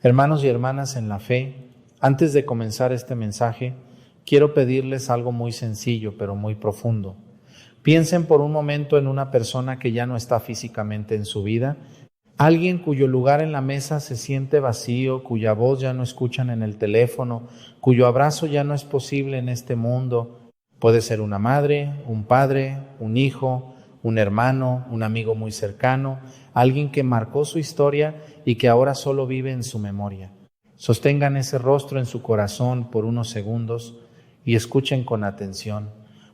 Hermanos y hermanas en la fe, antes de comenzar este mensaje, quiero pedirles algo muy sencillo, pero muy profundo. Piensen por un momento en una persona que ya no está físicamente en su vida, alguien cuyo lugar en la mesa se siente vacío, cuya voz ya no escuchan en el teléfono, cuyo abrazo ya no es posible en este mundo. Puede ser una madre, un padre, un hijo, un hermano, un amigo muy cercano, alguien que marcó su historia y que ahora solo vive en su memoria. Sostengan ese rostro en su corazón por unos segundos y escuchen con atención,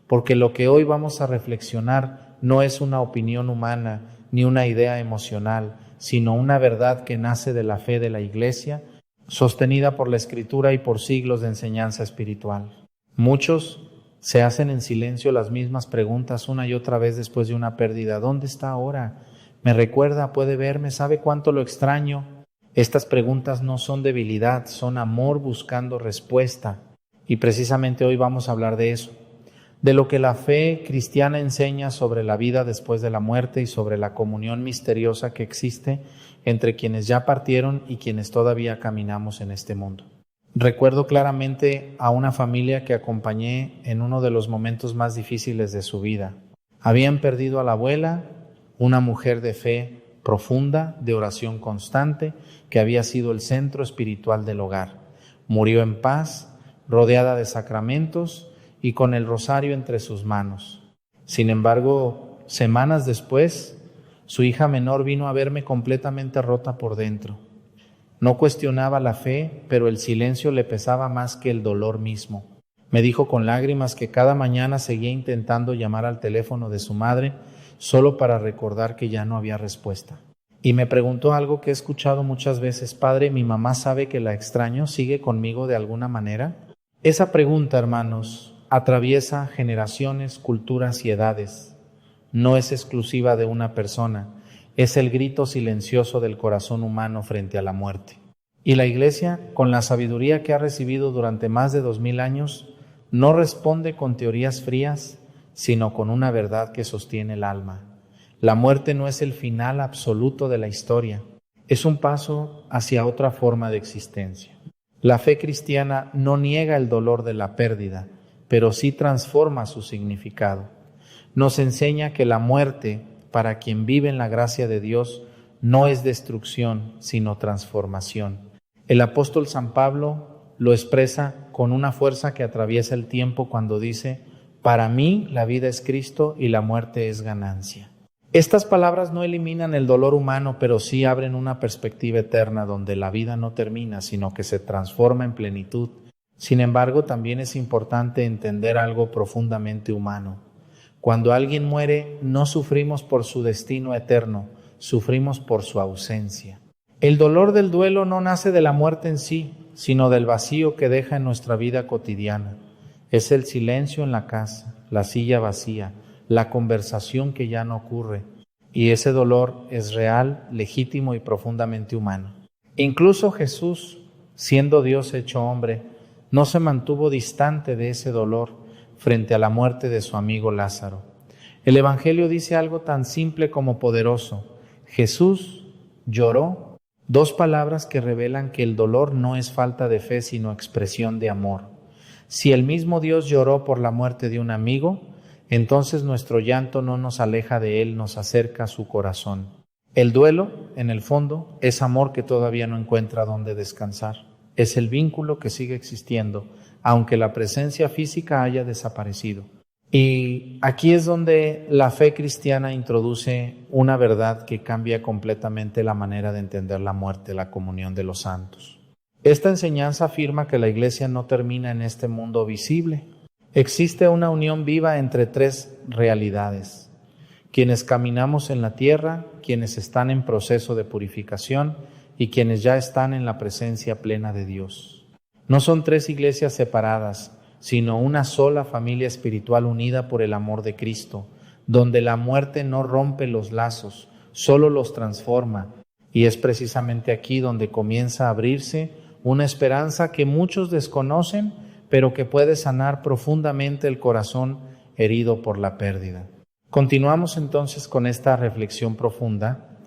porque lo que hoy vamos a reflexionar no es una opinión humana ni una idea emocional, sino una verdad que nace de la fe de la Iglesia, sostenida por la Escritura y por siglos de enseñanza espiritual. Muchos se hacen en silencio las mismas preguntas una y otra vez después de una pérdida. ¿Dónde está ahora? ¿Me recuerda? ¿Puede verme? ¿Sabe cuánto lo extraño? Estas preguntas no son debilidad, son amor buscando respuesta. Y precisamente hoy vamos a hablar de eso, de lo que la fe cristiana enseña sobre la vida después de la muerte y sobre la comunión misteriosa que existe entre quienes ya partieron y quienes todavía caminamos en este mundo. Recuerdo claramente a una familia que acompañé en uno de los momentos más difíciles de su vida. Habían perdido a la abuela, una mujer de fe profunda, de oración constante, que había sido el centro espiritual del hogar. Murió en paz, rodeada de sacramentos y con el rosario entre sus manos. Sin embargo, semanas después, su hija menor vino a verme completamente rota por dentro. No cuestionaba la fe, pero el silencio le pesaba más que el dolor mismo. Me dijo con lágrimas que cada mañana seguía intentando llamar al teléfono de su madre solo para recordar que ya no había respuesta. Y me preguntó algo que he escuchado muchas veces: Padre, ¿mi mamá sabe que la extraño? ¿Sigue conmigo de alguna manera? Esa pregunta, hermanos, atraviesa generaciones, culturas y edades. No es exclusiva de una persona. Es el grito silencioso del corazón humano frente a la muerte. Y la Iglesia, con la sabiduría que ha recibido durante más de 2000 años, no responde con teorías frías, sino con una verdad que sostiene el alma. La muerte no es el final absoluto de la historia, es un paso hacia otra forma de existencia. La fe cristiana no niega el dolor de la pérdida, pero sí transforma su significado. Nos enseña que la muerte, para quien vive en la gracia de Dios, no es destrucción, sino transformación. El apóstol San Pablo lo expresa con una fuerza que atraviesa el tiempo cuando dice: para mí la vida es Cristo y la muerte es ganancia. Estas palabras no eliminan el dolor humano, pero sí abren una perspectiva eterna donde la vida no termina, sino que se transforma en plenitud. Sin embargo, también es importante entender algo profundamente humano. Cuando alguien muere, no sufrimos por su destino eterno, sufrimos por su ausencia. El dolor del duelo no nace de la muerte en sí, sino del vacío que deja en nuestra vida cotidiana. Es el silencio en la casa, la silla vacía, la conversación que ya no ocurre. Y ese dolor es real, legítimo y profundamente humano. Incluso Jesús, siendo Dios hecho hombre, no se mantuvo distante de ese dolor frente a la muerte de su amigo Lázaro. El Evangelio dice algo tan simple como poderoso: Jesús lloró. Dos palabras que revelan que el dolor no es falta de fe, sino expresión de amor. Si el mismo Dios lloró por la muerte de un amigo, entonces nuestro llanto no nos aleja de Él, nos acerca a su corazón. El duelo, en el fondo, es amor que todavía no encuentra dónde descansar. Es el vínculo que sigue existiendo, aunque la presencia física haya desaparecido. Y aquí es donde la fe cristiana introduce una verdad que cambia completamente la manera de entender la muerte, la comunión de los santos. Esta enseñanza afirma que la Iglesia no termina en este mundo visible. Existe una unión viva entre tres realidades: quienes caminamos en la tierra, quienes están en proceso de purificación y quienes ya están en la presencia plena de Dios. No son tres iglesias separadas, sino una sola familia espiritual unida por el amor de Cristo, donde la muerte no rompe los lazos, solo los transforma. Y es precisamente aquí donde comienza a abrirse una esperanza que muchos desconocen, pero que puede sanar profundamente el corazón herido por la pérdida. Continuamos entonces con esta reflexión profunda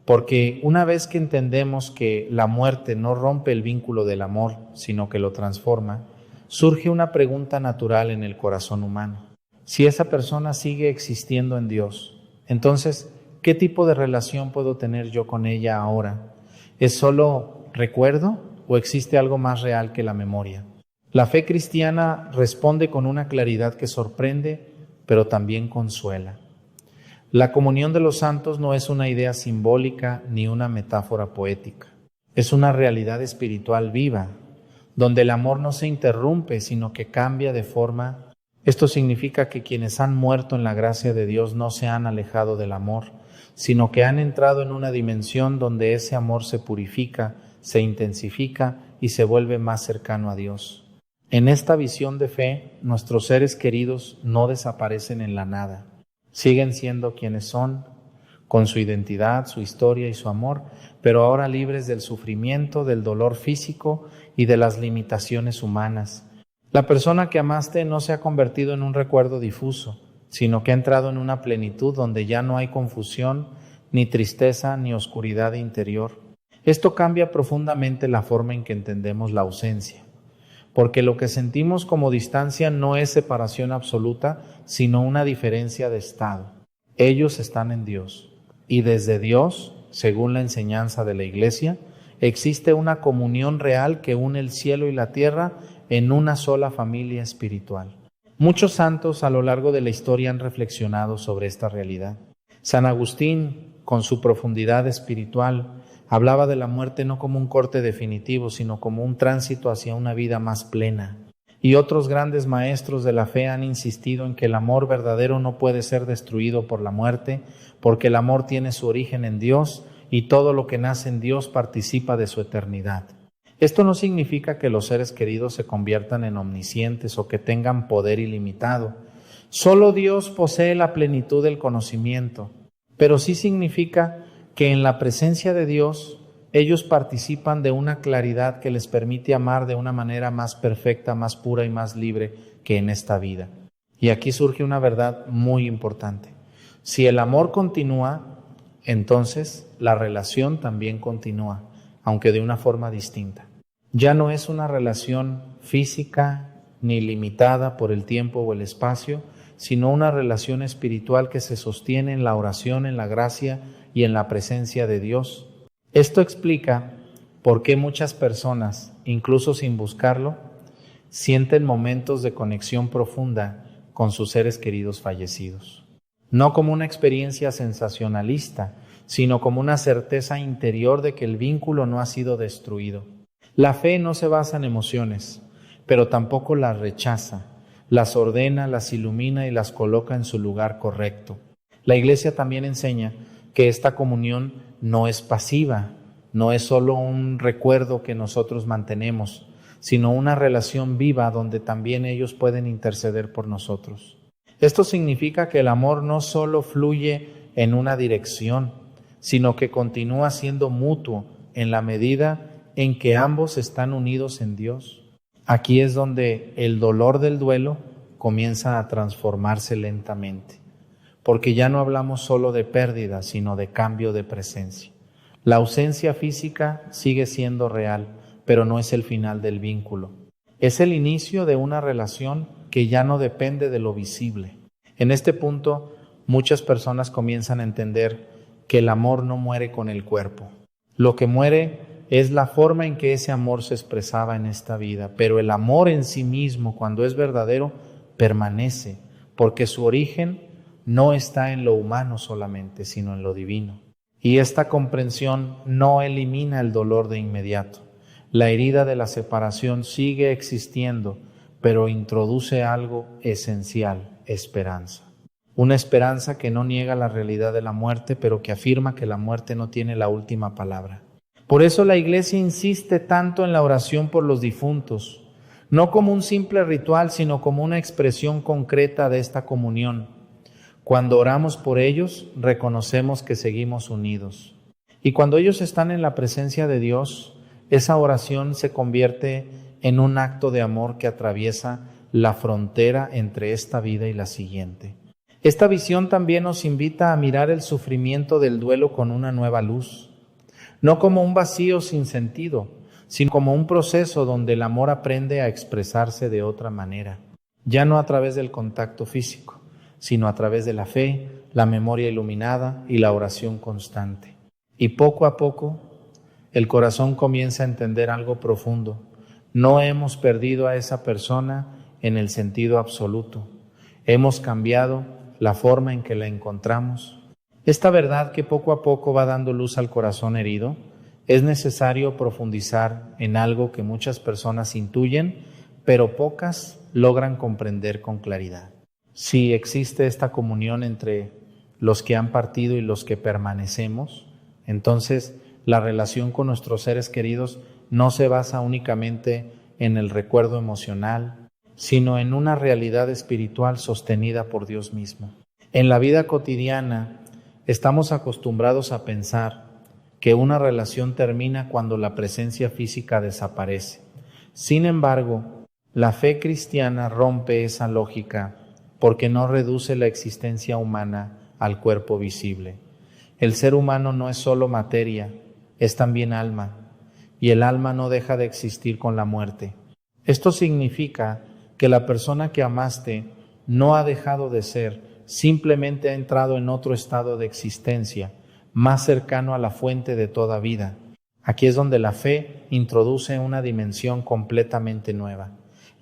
Porque una vez que entendemos que la muerte no rompe el vínculo del amor, sino que lo transforma, surge una pregunta natural en el corazón humano. Si esa persona sigue existiendo en Dios, entonces, ¿qué tipo de relación puedo tener yo con ella ahora? ¿Es solo recuerdo o existe algo más real que la memoria? La fe cristiana responde con una claridad que sorprende, pero también consuela. La comunión de los santos no es una idea simbólica ni una metáfora poética. Es una realidad espiritual viva, donde el amor no se interrumpe, sino que cambia de forma. Esto significa que quienes han muerto en la gracia de Dios no se han alejado del amor, sino que han entrado en una dimensión donde ese amor se purifica, se intensifica y se vuelve más cercano a Dios. En esta visión de fe, nuestros seres queridos no desaparecen en la nada. Siguen siendo quienes son, con su identidad, su historia y su amor, pero ahora libres del sufrimiento, del dolor físico y de las limitaciones humanas. La persona que amaste no se ha convertido en un recuerdo difuso, sino que ha entrado en una plenitud donde ya no hay confusión, ni tristeza, ni oscuridad interior. Esto cambia profundamente la forma en que entendemos la ausencia, porque lo que sentimos como distancia no es separación absoluta, sino una diferencia de estado. Ellos están en Dios, y desde Dios, según la enseñanza de la Iglesia, existe una comunión real que une el cielo y la tierra en una sola familia espiritual. Muchos santos a lo largo de la historia han reflexionado sobre esta realidad. San Agustín, con su profundidad espiritual, hablaba de la muerte no como un corte definitivo, sino como un tránsito hacia una vida más plena. Y otros grandes maestros de la fe han insistido en que el amor verdadero no puede ser destruido por la muerte, porque el amor tiene su origen en Dios y todo lo que nace en Dios participa de su eternidad. Esto no significa que los seres queridos se conviertan en omniscientes o que tengan poder ilimitado. Solo Dios posee la plenitud del conocimiento, pero sí significa que en la presencia de Dios ellos participan de una claridad que les permite amar de una manera más perfecta, más pura y más libre que en esta vida. Y aquí surge una verdad muy importante. Si el amor continúa, entonces la relación también continúa, aunque de una forma distinta. Ya no es una relación física ni limitada por el tiempo o el espacio, sino una relación espiritual que se sostiene en la oración, en la gracia y en la presencia de Dios. Esto explica por qué muchas personas, incluso sin buscarlo, sienten momentos de conexión profunda con sus seres queridos fallecidos. No como una experiencia sensacionalista, sino como una certeza interior de que el vínculo no ha sido destruido. La fe no se basa en emociones, pero tampoco las rechaza, las ordena, las ilumina y las coloca en su lugar correcto. La Iglesia también enseña que esta comunión no es pasiva, no es solo un recuerdo que nosotros mantenemos, sino una relación viva donde también ellos pueden interceder por nosotros. Esto significa que el amor no solo fluye en una dirección, sino que continúa siendo mutuo en la medida en que ambos están unidos en Dios. Aquí es donde el dolor del duelo comienza a transformarse lentamente, porque ya no hablamos solo de pérdida, sino de cambio de presencia. La ausencia física sigue siendo real, pero no es el final del vínculo. Es el inicio de una relación que ya no depende de lo visible. En este punto, muchas personas comienzan a entender que el amor no muere con el cuerpo. Lo que muere es la forma en que ese amor se expresaba en esta vida, pero el amor en sí mismo, cuando es verdadero, permanece, porque su origen no está en lo humano solamente, sino en lo divino. Y esta comprensión no elimina el dolor de inmediato. La herida de la separación sigue existiendo, pero introduce algo esencial: esperanza. Una esperanza que no niega la realidad de la muerte, pero que afirma que la muerte no tiene la última palabra. Por eso la Iglesia insiste tanto en la oración por los difuntos, no como un simple ritual, sino como una expresión concreta de esta comunión. Cuando oramos por ellos, reconocemos que seguimos unidos. Y cuando ellos están en la presencia de Dios, esa oración se convierte en un acto de amor que atraviesa la frontera entre esta vida y la siguiente. Esta visión también nos invita a mirar el sufrimiento del duelo con una nueva luz, no como un vacío sin sentido, sino como un proceso donde el amor aprende a expresarse de otra manera, ya no a través del contacto físico, sino a través de la fe, la memoria iluminada y la oración constante. Y poco a poco, el corazón comienza a entender algo profundo. No hemos perdido a esa persona en el sentido absoluto. Hemos cambiado la forma en que la encontramos. Esta verdad que poco a poco va dando luz al corazón herido, es necesario profundizar en algo que muchas personas intuyen, pero pocas logran comprender con claridad. Si existe esta comunión entre los que han partido y los que permanecemos, entonces la relación con nuestros seres queridos no se basa únicamente en el recuerdo emocional, sino en una realidad espiritual sostenida por Dios mismo. En la vida cotidiana estamos acostumbrados a pensar que una relación termina cuando la presencia física desaparece. Sin embargo, la fe cristiana rompe esa lógica porque no reduce la existencia humana al cuerpo visible. El ser humano no es solo materia, es también alma, y el alma no deja de existir con la muerte. Esto significa que la persona que amaste no ha dejado de ser, simplemente ha entrado en otro estado de existencia, más cercano a la fuente de toda vida. Aquí es donde la fe introduce una dimensión completamente nueva.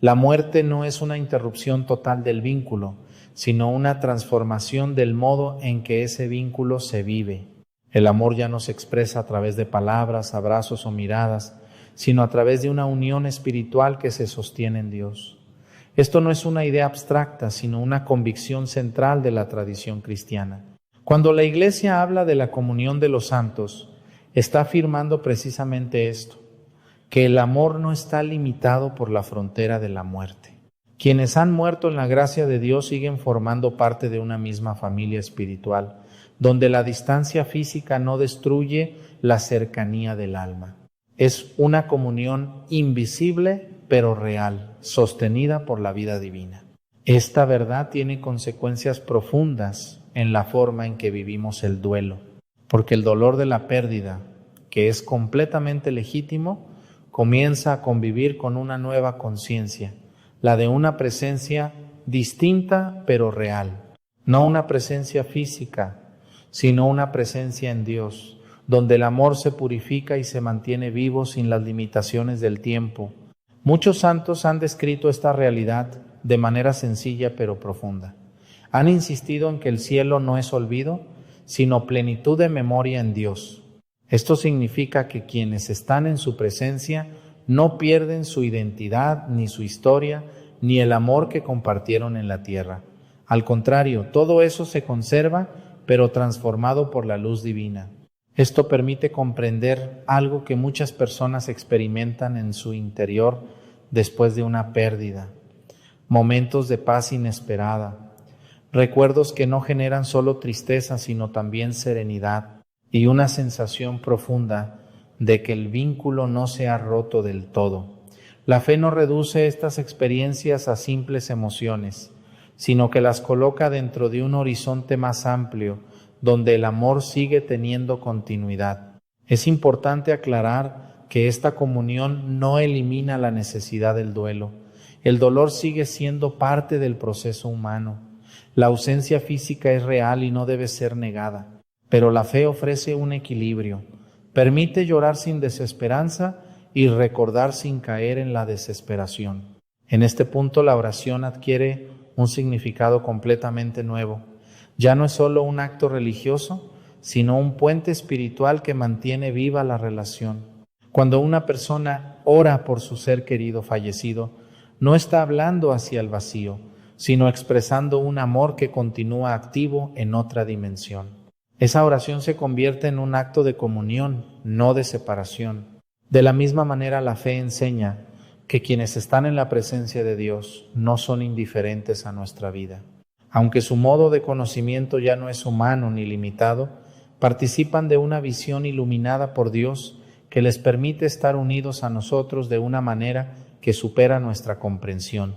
La muerte no es una interrupción total del vínculo, sino una transformación del modo en que ese vínculo se vive. El amor ya no se expresa a través de palabras, abrazos o miradas, sino a través de una unión espiritual que se sostiene en Dios. Esto no es una idea abstracta, sino una convicción central de la tradición cristiana. Cuando la Iglesia habla de la comunión de los santos, está afirmando precisamente esto, que el amor no está limitado por la frontera de la muerte. Quienes han muerto en la gracia de Dios siguen formando parte de una misma familia espiritual, donde la distancia física no destruye la cercanía del alma. Es una comunión invisible pero real, sostenida por la vida divina. Esta verdad tiene consecuencias profundas en la forma en que vivimos el duelo, porque el dolor de la pérdida, que es completamente legítimo, comienza a convivir con una nueva conciencia, la de una presencia distinta pero real, no una presencia física, sino una presencia en Dios, donde el amor se purifica y se mantiene vivo sin las limitaciones del tiempo. Muchos santos han descrito esta realidad de manera sencilla pero profunda. Han insistido en que el cielo no es olvido, sino plenitud de memoria en Dios. Esto significa que quienes están en su presencia no pierden su identidad, ni su historia, ni el amor que compartieron en la tierra. Al contrario, todo eso se conserva, pero transformado por la luz divina. Esto permite comprender algo que muchas personas experimentan en su interior después de una pérdida. Momentos de paz inesperada, recuerdos que no generan solo tristeza, sino también serenidad y una sensación profunda de que el vínculo no se ha roto del todo. La fe no reduce estas experiencias a simples emociones, sino que las coloca dentro de un horizonte más amplio, donde el amor sigue teniendo continuidad. Es importante aclarar que esta comunión no elimina la necesidad del duelo. El dolor sigue siendo parte del proceso humano. La ausencia física es real y no debe ser negada, pero la fe ofrece un equilibrio. Permite llorar sin desesperanza y recordar sin caer en la desesperación. En este punto la oración adquiere un significado completamente nuevo. Ya no es solo un acto religioso, sino un puente espiritual que mantiene viva la relación. Cuando una persona ora por su ser querido fallecido, no está hablando hacia el vacío, sino expresando un amor que continúa activo en otra dimensión. Esa oración se convierte en un acto de comunión, no de separación. De la misma manera, la fe enseña que quienes están en la presencia de Dios no son indiferentes a nuestra vida. Aunque su modo de conocimiento ya no es humano ni limitado, participan de una visión iluminada por Dios que les permite estar unidos a nosotros de una manera que supera nuestra comprensión.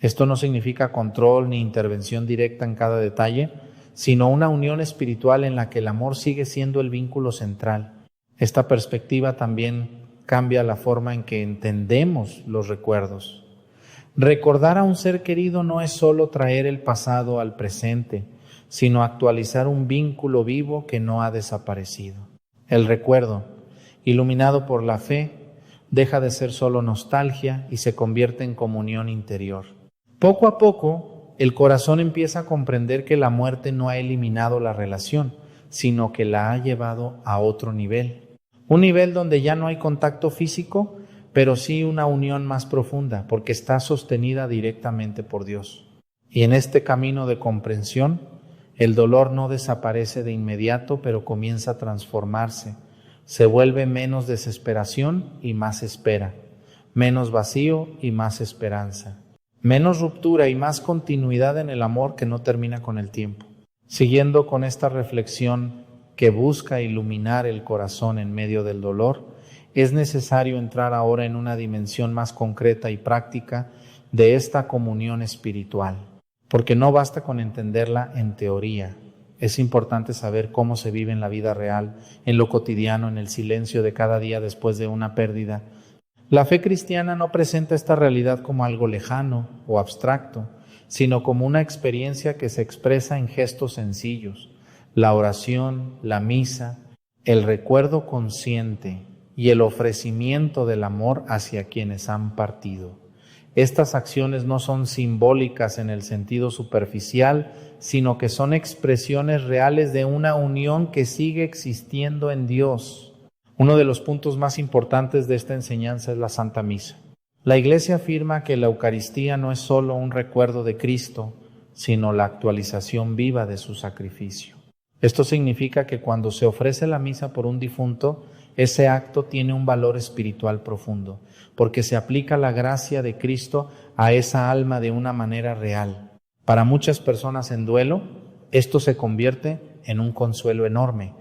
Esto no significa control ni intervención directa en cada detalle, sino una unión espiritual en la que el amor sigue siendo el vínculo central. Esta perspectiva también cambia la forma en que entendemos los recuerdos. Recordar a un ser querido no es solo traer el pasado al presente, sino actualizar un vínculo vivo que no ha desaparecido. El recuerdo, iluminado por la fe, deja de ser solo nostalgia y se convierte en comunión interior. Poco a poco, el corazón empieza a comprender que la muerte no ha eliminado la relación, sino que la ha llevado a otro nivel. Un nivel donde ya no hay contacto físico, pero sí una unión más profunda, porque está sostenida directamente por Dios. Y en este camino de comprensión, el dolor no desaparece de inmediato, pero comienza a transformarse. Se vuelve menos desesperación y más espera, menos vacío y más esperanza, menos ruptura y más continuidad en el amor que no termina con el tiempo. Siguiendo con esta reflexión que busca iluminar el corazón en medio del dolor, es necesario entrar ahora en una dimensión más concreta y práctica de esta comunión espiritual, porque no basta con entenderla en teoría. Es importante saber cómo se vive en la vida real, en lo cotidiano, en el silencio de cada día después de una pérdida. La fe cristiana no presenta esta realidad como algo lejano o abstracto, sino como una experiencia que se expresa en gestos sencillos: la oración, la misa, el recuerdo consciente y el ofrecimiento del amor hacia quienes han partido. Estas acciones no son simbólicas en el sentido superficial, sino que son expresiones reales de una unión que sigue existiendo en Dios. Uno de los puntos más importantes de esta enseñanza es la Santa Misa. La Iglesia afirma que la Eucaristía no es solo un recuerdo de Cristo, sino la actualización viva de su sacrificio. Esto significa que cuando se ofrece la misa por un difunto, ese acto tiene un valor espiritual profundo, porque se aplica la gracia de Cristo a esa alma de una manera real. Para muchas personas en duelo, esto se convierte en un consuelo enorme,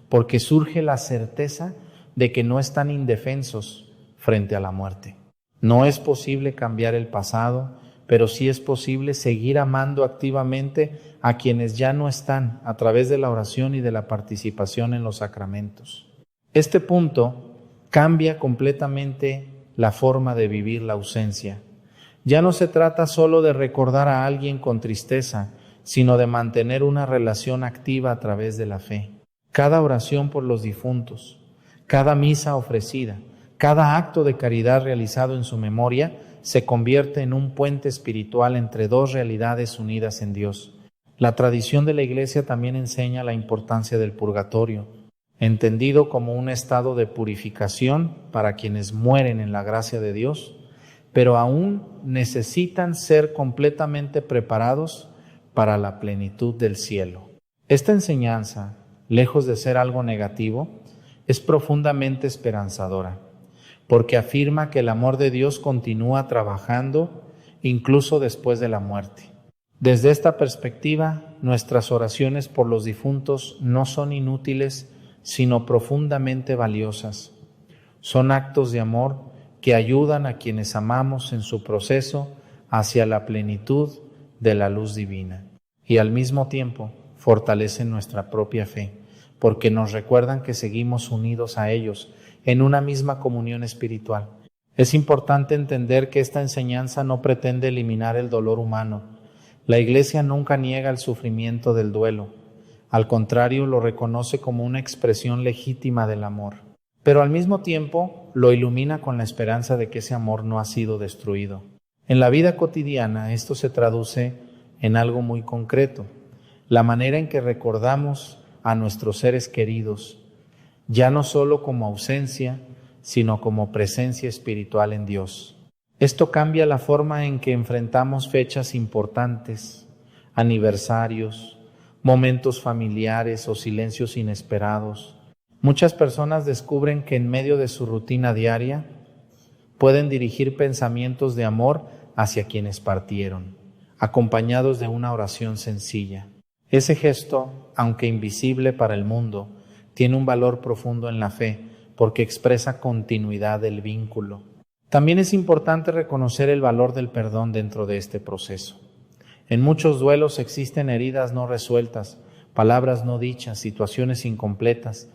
porque surge la certeza de que no están indefensos frente a la muerte. No es posible cambiar el pasado, pero sí es posible seguir amando activamente a quienes ya no están a través de la oración y de la participación en los sacramentos. Este punto cambia completamente la forma de vivir la ausencia. Ya no se trata solo de recordar a alguien con tristeza, sino de mantener una relación activa a través de la fe. Cada oración por los difuntos, cada misa ofrecida, cada acto de caridad realizado en su memoria se convierte en un puente espiritual entre dos realidades unidas en Dios. La tradición de la Iglesia también enseña la importancia del purgatorio, entendido como un estado de purificación para quienes mueren en la gracia de Dios, pero aún necesitan ser completamente preparados para la plenitud del cielo. Esta enseñanza, lejos de ser algo negativo, es profundamente esperanzadora, porque afirma que el amor de Dios continúa trabajando incluso después de la muerte. Desde esta perspectiva, nuestras oraciones por los difuntos no son inútiles, sino profundamente valiosas. Son actos de amor que ayudan a quienes amamos en su proceso hacia la plenitud de la luz divina, y al mismo tiempo fortalecen nuestra propia fe, porque nos recuerdan que seguimos unidos a ellos en una misma comunión espiritual. Es importante entender que esta enseñanza no pretende eliminar el dolor humano. La Iglesia nunca niega el sufrimiento del duelo. Al contrario, lo reconoce como una expresión legítima del amor. Pero al mismo tiempo lo ilumina con la esperanza de que ese amor no ha sido destruido. En la vida cotidiana esto se traduce en algo muy concreto: la manera en que recordamos a nuestros seres queridos, ya no solo como ausencia, sino como presencia espiritual en Dios. Esto cambia la forma en que enfrentamos fechas importantes, aniversarios, momentos familiares o silencios inesperados. Muchas personas descubren que en medio de su rutina diaria pueden dirigir pensamientos de amor hacia quienes partieron, acompañados de una oración sencilla. Ese gesto, aunque invisible para el mundo, tiene un valor profundo en la fe porque expresa continuidad del vínculo. También es importante reconocer el valor del perdón dentro de este proceso. En muchos duelos existen heridas no resueltas, palabras no dichas, situaciones incompletas.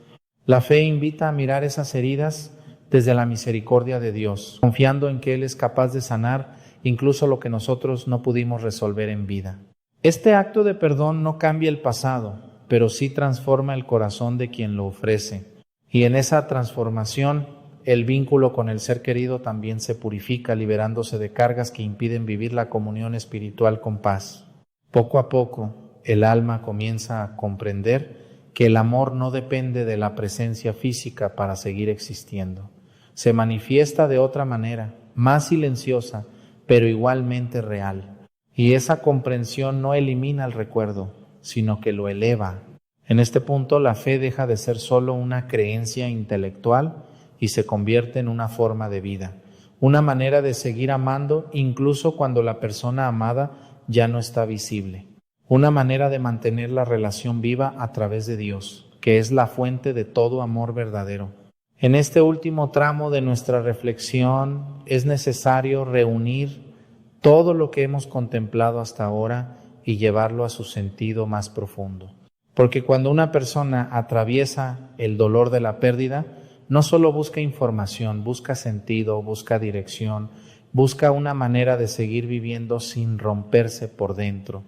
La fe invita a mirar esas heridas desde la misericordia de Dios, confiando en que Él es capaz de sanar incluso lo que nosotros no pudimos resolver en vida. Este acto de perdón no cambia el pasado, pero sí transforma el corazón de quien lo ofrece. Y en esa transformación, el vínculo con el ser querido también se purifica, liberándose de cargas que impiden vivir la comunión espiritual con paz. Poco a poco, el alma comienza a comprender que el amor no depende de la presencia física para seguir existiendo. Se manifiesta de otra manera, más silenciosa, pero igualmente real. Y esa comprensión no elimina el recuerdo, sino que lo eleva. En este punto, la fe deja de ser solo una creencia intelectual y se convierte en una forma de vida, una manera de seguir amando incluso cuando la persona amada ya no está visible, una manera de mantener la relación viva a través de Dios, que es la fuente de todo amor verdadero. En este último tramo de nuestra reflexión es necesario reunir todo lo que hemos contemplado hasta ahora y llevarlo a su sentido más profundo. Porque cuando una persona atraviesa el dolor de la pérdida, no solo busca información, busca sentido, busca dirección, busca una manera de seguir viviendo sin romperse por dentro.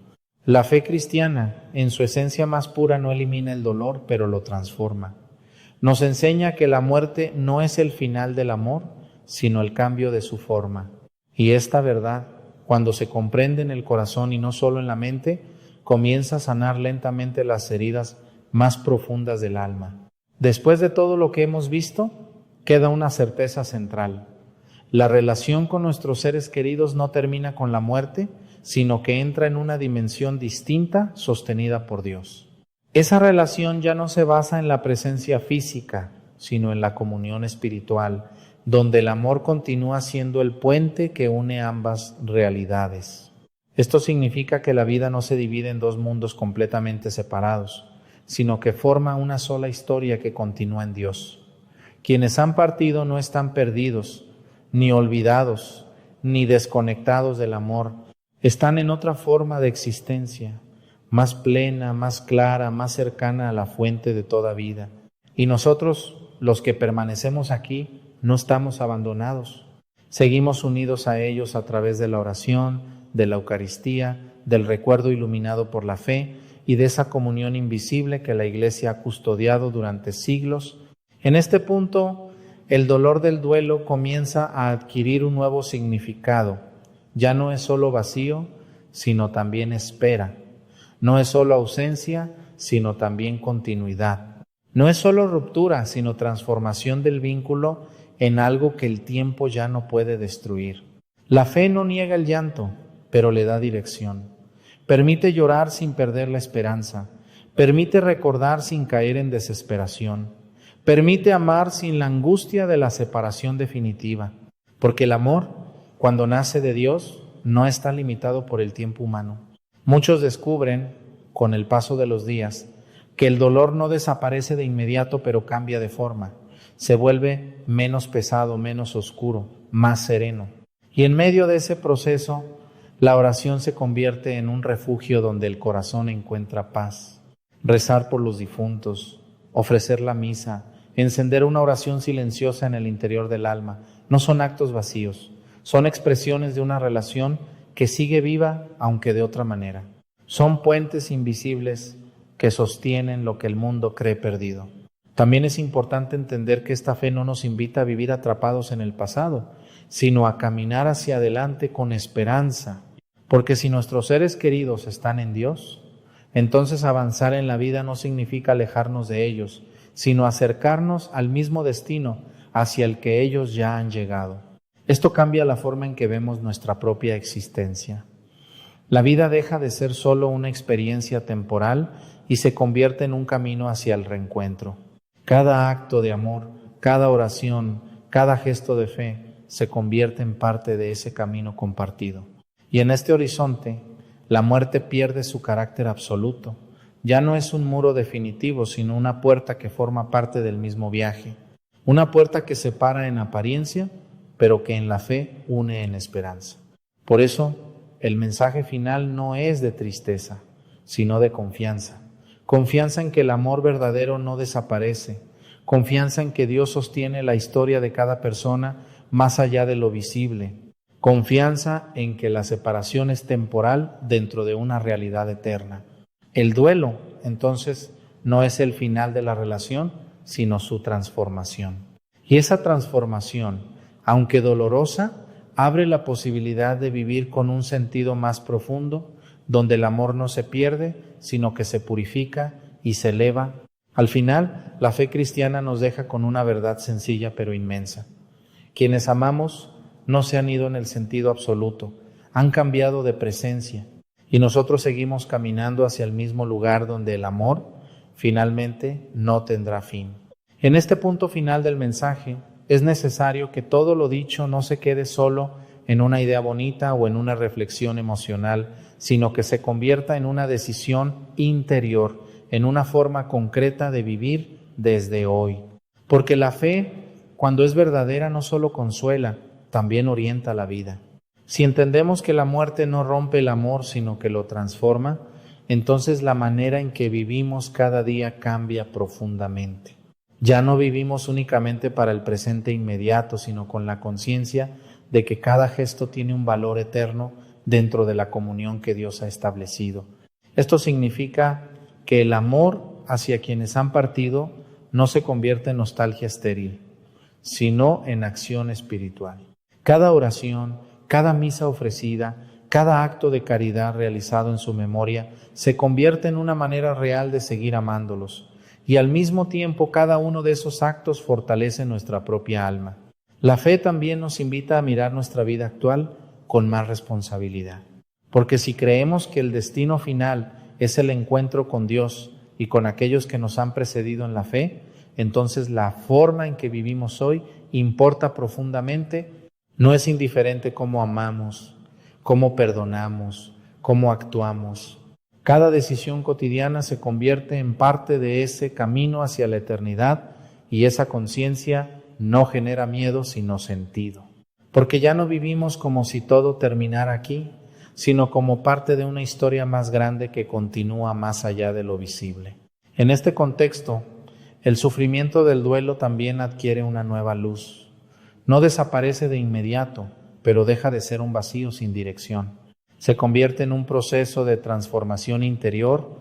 La fe cristiana, en su esencia más pura, no elimina el dolor, pero lo transforma. Nos enseña que la muerte no es el final del amor, sino el cambio de su forma. Y esta verdad, cuando se comprende en el corazón y no solo en la mente, comienza a sanar lentamente las heridas más profundas del alma. Después de todo lo que hemos visto, queda una certeza central. La relación con nuestros seres queridos no termina con la muerte, sino que entra en una dimensión distinta, sostenida por Dios. Esa relación ya no se basa en la presencia física, sino en la comunión espiritual, donde el amor continúa siendo el puente que une ambas realidades. Esto significa que la vida no se divide en dos mundos completamente separados, sino que forma una sola historia que continúa en Dios. Quienes han partido no están perdidos, ni olvidados, ni desconectados del amor. Están en otra forma de existencia, más plena, más clara, más cercana a la fuente de toda vida. Y nosotros, los que permanecemos aquí, no estamos abandonados. Seguimos unidos a ellos a través de la oración, de la Eucaristía, del recuerdo iluminado por la fe y de esa comunión invisible que la Iglesia ha custodiado durante siglos. En este punto, el dolor del duelo comienza a adquirir un nuevo significado. Ya no es solo vacío, sino también espera. No es solo ausencia, sino también continuidad. No es solo ruptura, sino transformación del vínculo en algo que el tiempo ya no puede destruir. La fe no niega el llanto, pero le da dirección. Permite llorar sin perder la esperanza. Permite recordar sin caer en desesperación. Permite amar sin la angustia de la separación definitiva. Porque el amor, cuando nace de Dios, no está limitado por el tiempo humano. Muchos descubren, con el paso de los días, que el dolor no desaparece de inmediato, pero cambia de forma. Se vuelve menos pesado, menos oscuro, más sereno. Y en medio de ese proceso, la oración se convierte en un refugio donde el corazón encuentra paz. Rezar por los difuntos, ofrecer la misa, encender una oración silenciosa en el interior del alma, no son actos vacíos, son expresiones de una relación que sigue viva, aunque de otra manera. Son puentes invisibles que sostienen lo que el mundo cree perdido. También es importante entender que esta fe no nos invita a vivir atrapados en el pasado, sino a caminar hacia adelante con esperanza. Porque si nuestros seres queridos están en Dios, entonces avanzar en la vida no significa alejarnos de ellos, sino acercarnos al mismo destino hacia el que ellos ya han llegado. Esto cambia la forma en que vemos nuestra propia existencia. La vida deja de ser solo una experiencia temporal y se convierte en un camino hacia el reencuentro. Cada acto de amor, cada oración, cada gesto de fe se convierte en parte de ese camino compartido. Y en este horizonte, la muerte pierde su carácter absoluto. Ya no es un muro definitivo, sino una puerta que forma parte del mismo viaje. Una puerta que separa en apariencia, pero que en la fe une en esperanza. Por eso, el mensaje final no es de tristeza, sino de confianza. Confianza en que el amor verdadero no desaparece. Confianza en que Dios sostiene la historia de cada persona más allá de lo visible. Confianza en que la separación es temporal dentro de una realidad eterna. El duelo, entonces, no es el final de la relación, sino su transformación. Y esa transformación, aunque dolorosa, abre la posibilidad de vivir con un sentido más profundo, donde el amor no se pierde, sino que se purifica y se eleva. Al final, la fe cristiana nos deja con una verdad sencilla pero inmensa. Quienes amamos no se han ido en el sentido absoluto, han cambiado de presencia y nosotros seguimos caminando hacia el mismo lugar donde el amor finalmente no tendrá fin. En este punto final del mensaje es necesario que todo lo dicho no se quede solo en una idea bonita o en una reflexión emocional, sino que se convierta en una decisión interior, en una forma concreta de vivir desde hoy. Porque la fe, cuando es verdadera, no solo consuela, también orienta la vida. Si entendemos que la muerte no rompe el amor, sino que lo transforma, entonces la manera en que vivimos cada día cambia profundamente. Ya no vivimos únicamente para el presente inmediato, sino con la conciencia de que cada gesto tiene un valor eterno dentro de la comunión que Dios ha establecido. Esto significa que el amor hacia quienes han partido no se convierte en nostalgia estéril, sino en acción espiritual. Cada oración, cada misa ofrecida, cada acto de caridad realizado en su memoria se convierte en una manera real de seguir amándolos. Y al mismo tiempo cada uno de esos actos fortalece nuestra propia alma. La fe también nos invita a mirar nuestra vida actual con más responsabilidad. Porque si creemos que el destino final es el encuentro con Dios y con aquellos que nos han precedido en la fe, entonces la forma en que vivimos hoy importa profundamente. No es indiferente cómo amamos, cómo perdonamos, cómo actuamos. Cada decisión cotidiana se convierte en parte de ese camino hacia la eternidad y esa conciencia no genera miedo sino sentido. Porque ya no vivimos como si todo terminara aquí, sino como parte de una historia más grande que continúa más allá de lo visible. En este contexto, el sufrimiento del duelo también adquiere una nueva luz. No desaparece de inmediato, pero deja de ser un vacío sin dirección. Se convierte en un proceso de transformación interior,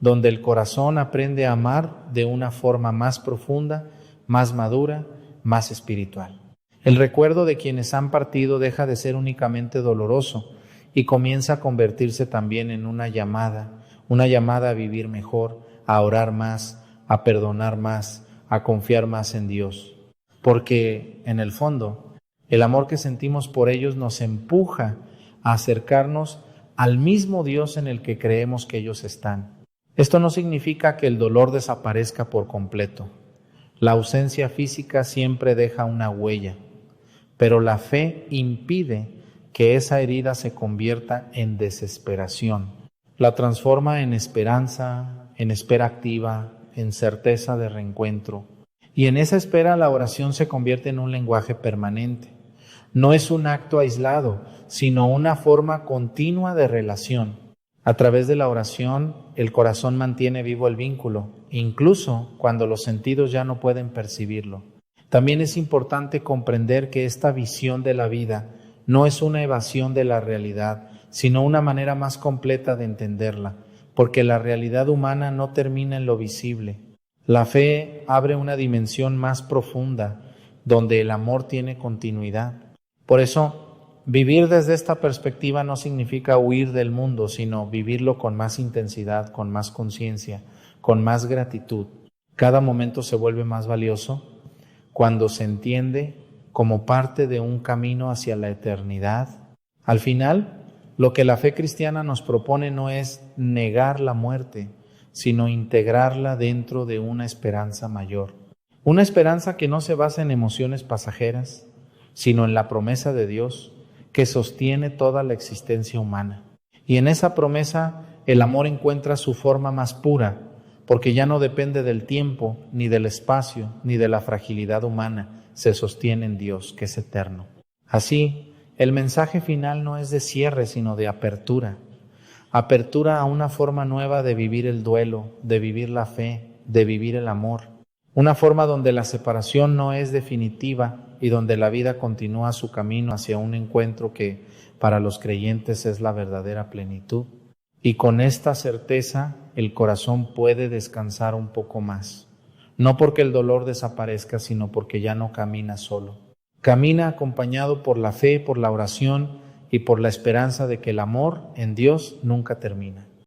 donde el corazón aprende a amar de una forma más profunda, más madura, más espiritual. El recuerdo de quienes han partido deja de ser únicamente doloroso y comienza a convertirse también en una llamada a vivir mejor, a orar más, a perdonar más, a confiar más en Dios. Porque, en el fondo, el amor que sentimos por ellos nos empuja a acercarnos al mismo Dios en el que creemos que ellos están. Esto no significa que el dolor desaparezca por completo. La ausencia física siempre deja una huella, pero la fe impide que esa herida se convierta en desesperación. La transforma en esperanza, en espera activa, en certeza de reencuentro. Y en esa espera la oración se convierte en un lenguaje permanente. No es un acto aislado, sino una forma continua de relación. A través de la oración, el corazón mantiene vivo el vínculo, incluso cuando los sentidos ya no pueden percibirlo. También es importante comprender que esta visión de la vida no es una evasión de la realidad, sino una manera más completa de entenderla, porque la realidad humana no termina en lo visible. La fe abre una dimensión más profunda, donde el amor tiene continuidad. Por eso, vivir desde esta perspectiva no significa huir del mundo, sino vivirlo con más intensidad, con más conciencia, con más gratitud. Cada momento se vuelve más valioso cuando se entiende como parte de un camino hacia la eternidad. Al final, lo que la fe cristiana nos propone no es negar la muerte, sino integrarla dentro de una esperanza mayor. Una esperanza que no se basa en emociones pasajeras, sino en la promesa de Dios que sostiene toda la existencia humana. Y en esa promesa el amor encuentra su forma más pura, porque ya no depende del tiempo, ni del espacio, ni de la fragilidad humana, se sostiene en Dios, que es eterno. Así, el mensaje final no es de cierre, sino de apertura. Apertura a una forma nueva de vivir el duelo, de vivir la fe, de vivir el amor. Una forma donde la separación no es definitiva y donde la vida continúa su camino hacia un encuentro que para los creyentes es la verdadera plenitud. Y con esta certeza el corazón puede descansar un poco más. No porque el dolor desaparezca, sino porque ya no camina solo. Camina acompañado por la fe, por la oración y por la esperanza de que el amor en Dios nunca termina.